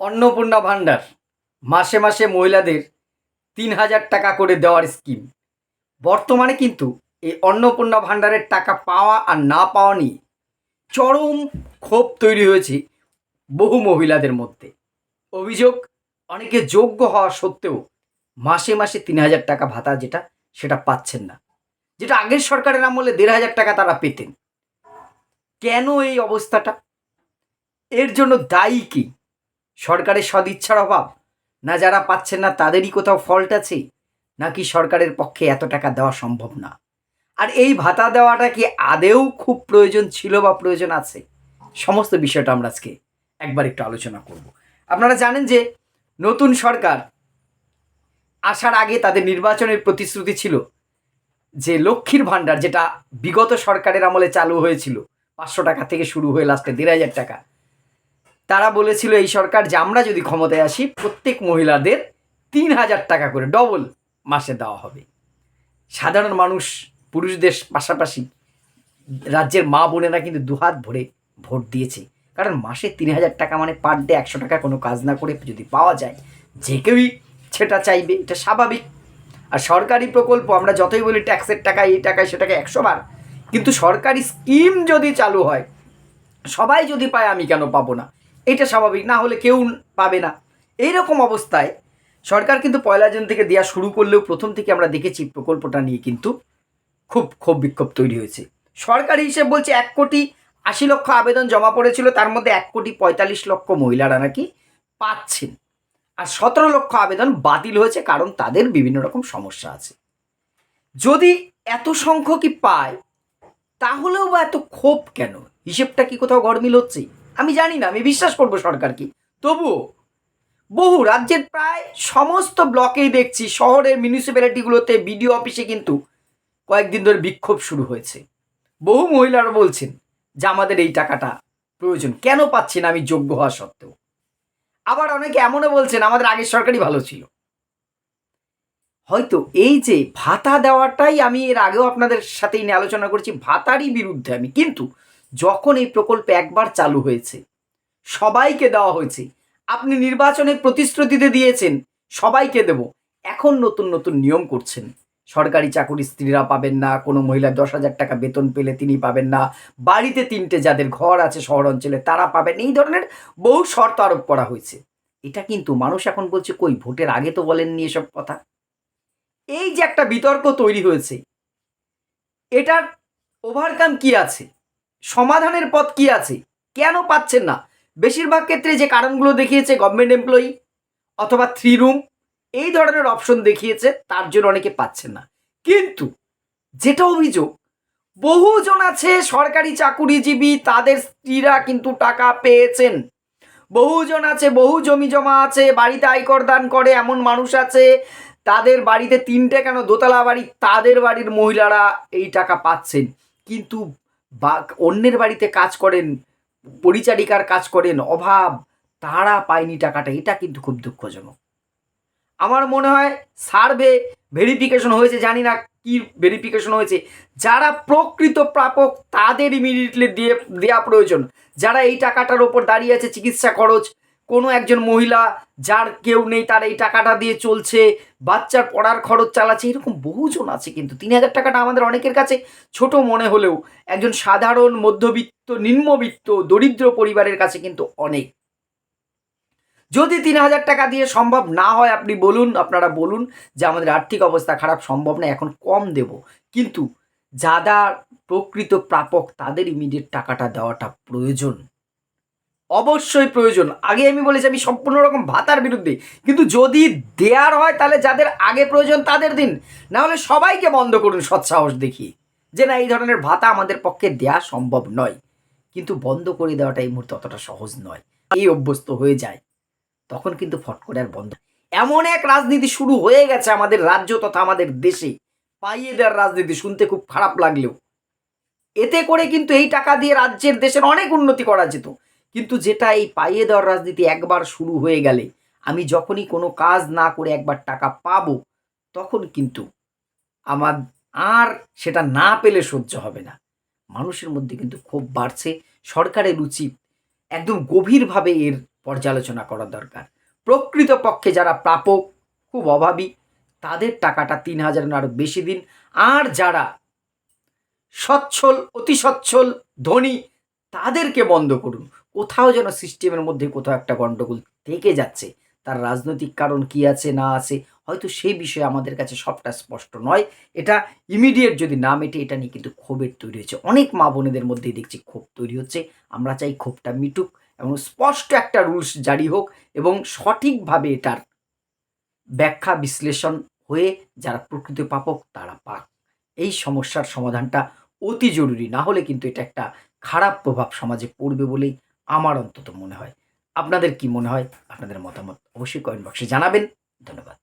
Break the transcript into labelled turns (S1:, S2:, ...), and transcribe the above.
S1: অন্নপূর্ণা ভাণ্ডার মাসে মাসে মহিলাদের ৩,০০০ টাকা করে দেওয়ার স্কিম। বর্তমানে কিন্তু এই অন্নপূর্ণা ভাণ্ডারের টাকা পাওয়া আর না পাওয়া নিয়ে চরম ক্ষোভ তৈরি হয়েছে বহু মহিলাদের মধ্যে। অভিযোগ, অনেকে যোগ্য হওয়া সত্ত্বেও মাসে মাসে ৩,০০০ টাকা ভাতা সেটা পাচ্ছেন না, যেটা আগের সরকারের আমলে ১,৫০০ টাকা তারা পেতেন। কেন এই অবস্থাটা? এর জন্য দায়ী কি? সরকারের সদিচ্ছার অভাব, না যারা পাচ্ছেন না তাদেরই কোথাও ফল্ট আছে, নাকি সরকারের পক্ষে এত টাকা দেওয়া সম্ভব না? আর এই ভাতা দেওয়াটা কি আদেও খুব প্রয়োজন ছিল বা প্রয়োজন আছে? সমস্ত বিষয়টা আমরা আজকে একবার একটু আলোচনা করব। আপনারা জানেন যে নতুন সরকার আসার আগে তাদের নির্বাচনের প্রতিশ্রুতি ছিল যে লক্ষ্মীর ভাণ্ডার, যেটা বিগত সরকারের আমলে চালু হয়েছিল, ৫০০ টাকা থেকে শুরু হয়ে লাস্টে ১,৫০০ টাকা, তারা বলেছিল এই সরকার যে আমরা যদি ক্ষমতায় আসি প্রত্যেক মহিলাদের ৩,০০০ টাকা করে ডবল মাসে দেওয়া হবে। সাধারণ মানুষ, পুরুষদের পাশাপাশি রাজ্যের মা বোনেরা কিন্তু দুহাত ভরে ভোট দিয়েছে, কারণ মাসে ৩,০০০ টাকা মানে পার ডে ১০০ টাকা কোনো কাজ না করে যদি পাওয়া যায়, যে কেউই সেটা চাইবে, এটা স্বাভাবিক। আর সরকারি প্রকল্প আমরা যতই বলি ট্যাক্সের টাকা, এই টাকায় সেটাকে ১০০ বার, কিন্তু সরকারি স্কিম যদি চালু হয়, সবাই যদি পায় আমি কেন পাবো না, এটা স্বাভাবিক। না হলে কেউ পাবে না। এইরকম অবস্থায় সরকার কিন্তু ১লা জুন থেকে দেওয়া শুরু করলেও প্রথম থেকে আমরা দেখেছি প্রকল্পটা নিয়ে কিন্তু খুব ক্ষোভ বিক্ষোভ তৈরি হয়েছে। সরকারি হিসেব বলছে ১,৮০,০০,০০০ আবেদন জমা পড়েছিল, তার মধ্যে ১,৪৫,০০,০০০ মহিলারা নাকি পাচ্ছেন, আর ১৭ লক্ষ আবেদন বাতিল হয়েছে, কারণ তাদের বিভিন্ন রকম সমস্যা আছে। যদি এত সংখ্যকই পায়, তাহলেও বা এত ক্ষোভ কেন? হিসেবটা কি কোথাও গরমিল হচ্ছে? আমি জানি না, আমি বিশ্বাস করবো সরকার কি। তবুও বহু রাজ্যের প্রায় সমস্ত ব্লকেই দেখছি, শহরের মিউনিসিপ্যালিটিগুলোতে বিডিও অফিসে কিন্তু কয়েকদিন ধরে বিক্ষোভ শুরু হয়েছে। বহু মহিলারা বলছেন যে আমাদের এই টাকাটা প্রয়োজন, কেন পাচ্ছি না আমি যোগ্য হওয়া সত্ত্বেও। আবার অনেকে এমনও বলছেন আমাদের আগের সরকারই ভালো ছিল। হয়তো এই যে ভাতা দেওয়াটাই, আমি এর আগেও আপনাদের সাথে নিয়ে আলোচনা করেছি, ভাতারই বিরুদ্ধে আমি। কিন্তু যখন এই প্রকল্প একবার চালু হয়েছে, সবাইকে দেওয়া হয়েছে, আপনি নির্বাচনে প্রতিশ্রুতিতে দিয়েছেন সবাইকে দেব, এখন নতুন নতুন নিয়ম করছেন, সরকারি চাকুরি স্ত্রীরা পাবেন না, কোনো মহিলা ১০,০০০ টাকা বেতন পেলে তিনি পাবেন না, বাড়িতে ৩টে যাদের ঘর আছে শহর অঞ্চলে তারা পাবেন, এই ধরনের বহু শর্ত আরোপ করা হয়েছে। এটা কিন্তু মানুষ এখন বলছে কই, ভোটের আগে তো বলেননি এসব কথা। এই যে একটা বিতর্ক তৈরি হয়েছে, এটার ওভারকাম কি আছে, সমাধানের পথ কি আছে, কেন পাচ্ছেন না? বেশিরভাগ ক্ষেত্রে যে কারণগুলো দেখিয়েছে, গভর্নমেন্ট এমপ্লয়ি অথবা 3 রুম, এই ধরনের অপশন দেখিয়েছে, তার জন্য অনেকে পাচ্ছেন না। কিন্তু যেটা অভিযোগ, বহুজন আছে সরকারি চাকুরিজীবী, তাদের স্ত্রীরা কিন্তু টাকা পেয়েছেন। বহুজন আছে, বহু জমি জমা আছে, বাড়িতে আয়কর দান করে এমন মানুষ আছে, তাদের বাড়িতে 3টে কেন দোতলা বাড়ি, তাদের বাড়ির মহিলারা এই টাকা পাচ্ছেন। কিন্তু অন্যের বাড়িতে কাজ করেন, পরিচারিকার কাজ করেন, অভাব, তারা পায়নি টাকাটা। এটা কিন্তু খুব দুঃখজনক। আমার মনে হয় সার্ভে ভেরিফিকেশন হয়েছে, জানি না কি ভেরিফিকেশন হয়েছে, যারা প্রকৃত প্রাপক তাদের ইমিডিয়েটলি দেওয়া প্রয়োজন। যারা এই টাকাটার ওপর দাঁড়িয়ে আছে, চিকিৎসা খরচ, কোনো একজন মহিলা যার কেউ নেই, তার এই টাকাটা দিয়ে চলছে, বাচ্চার পড়ার খরচ চালাচ্ছে, এরকম বহুজন আছে। কিন্তু ৩,০০০ টাকাটা আমাদের অনেকের কাছে ছোট মনে হলেও একজন সাধারণ মধ্যবিত্ত, নিম্নবিত্ত, দরিদ্র পরিবারের কাছে কিন্তু অনেক। যদি ৩,০০০ টাকা দিয়ে সম্ভব না হয়, আপনি বলুন, আপনারা বলুন যে আমাদের আর্থিক অবস্থা খারাপ, সম্ভব না, এখন কম দেব, কিন্তু যারা প্রকৃত প্রাপক তাদের ইমিডিয়েট টাকাটা দেওয়াটা প্রয়োজন, অবশ্যই প্রয়োজন। আগে আমি বলেছি আমি সম্পূর্ণ রকম ভাতার বিরুদ্ধে, কিন্তু যদি দেওয়ার হয় তাহলে যাদের আগে প্রয়োজন তাদের দিন, না হলে সবাইকে বন্ধ করুন সৎসাহস দেখিয়ে, যে না এই ধরনের ভাতা আমাদের পক্ষে দেওয়া সম্ভব নয়। কিন্তু বন্ধ করে দেওয়াটা এই মুহূর্তে অতটা সহজ নয়। এই অভ্যস্ত হয়ে যায়, তখন কিন্তু ফট করে আর বন্ধ। এমন এক রাজনীতি শুরু হয়ে গেছে আমাদের রাজ্য তথা আমাদের দেশে, পাইয়ে দেওয়ার রাজনীতি, শুনতে খুব খারাপ লাগলেও এতে করে কিন্তু এই টাকা দিয়ে রাজ্যের দেশের অনেক উন্নতি করা যেত। কিন্তু যেটা এই পাইয়ে দেওয়ার রাজনীতি একবার শুরু হয়ে গেলে, আমি যখনই কোনো কাজ না করে একবার টাকা পাবো, তখন কিন্তু আমার আর সেটা না পেলে সহ্য হবে না। মানুষের মধ্যে কিন্তু ক্ষোভ বাড়ছে। সরকারের উচিত একদম গভীরভাবে এর পর্যালোচনা করা দরকার। প্রকৃতপক্ষে যারা প্রাপক, খুব অভাবী, তাদের টাকাটা 3,000 আরও বেশি দিন। আর যারা সচ্ছল, অতি সচ্ছল, ধনী, তাদেরকে বন্ধ করুন। কোথাও যেন সিস্টেমের মধ্যে কোথাও একটা গণ্ডগোল থেকে যাচ্ছে। তার রাজনৈতিক কারণ কি আছে না আছে হয়তো সেই বিষয়ে আমাদের কাছে সবটা স্পষ্ট নয়। এটা ইমিডিয়েট যদি না মেটে, এটা নিয়ে কিন্তু ক্ষোভের তৈরি হয়েছে। অনেক মা বোনেদের মধ্যেই দেখছি ক্ষোভ তৈরি হচ্ছে। আমরা চাই ক্ষোভটা মিটুক এবং স্পষ্ট একটা রুলস জারি হোক এবং সঠিকভাবে এটার ব্যাখ্যা বিশ্লেষণ হয়ে যারা প্রকৃত প্রাপক তারা পাক। এই সমস্যার সমাধানটা অতি জরুরি। না হলে কিন্তু এটা একটা খারাপ প্রভাব সমাজে পড়বে বলেই আমার অন্তত মনে হয়। আপনাদের কি মনে হয়? আপনাদের মতামত অবশ্যই কমেন্ট বক্সে জানাবেন। ধন্যবাদ।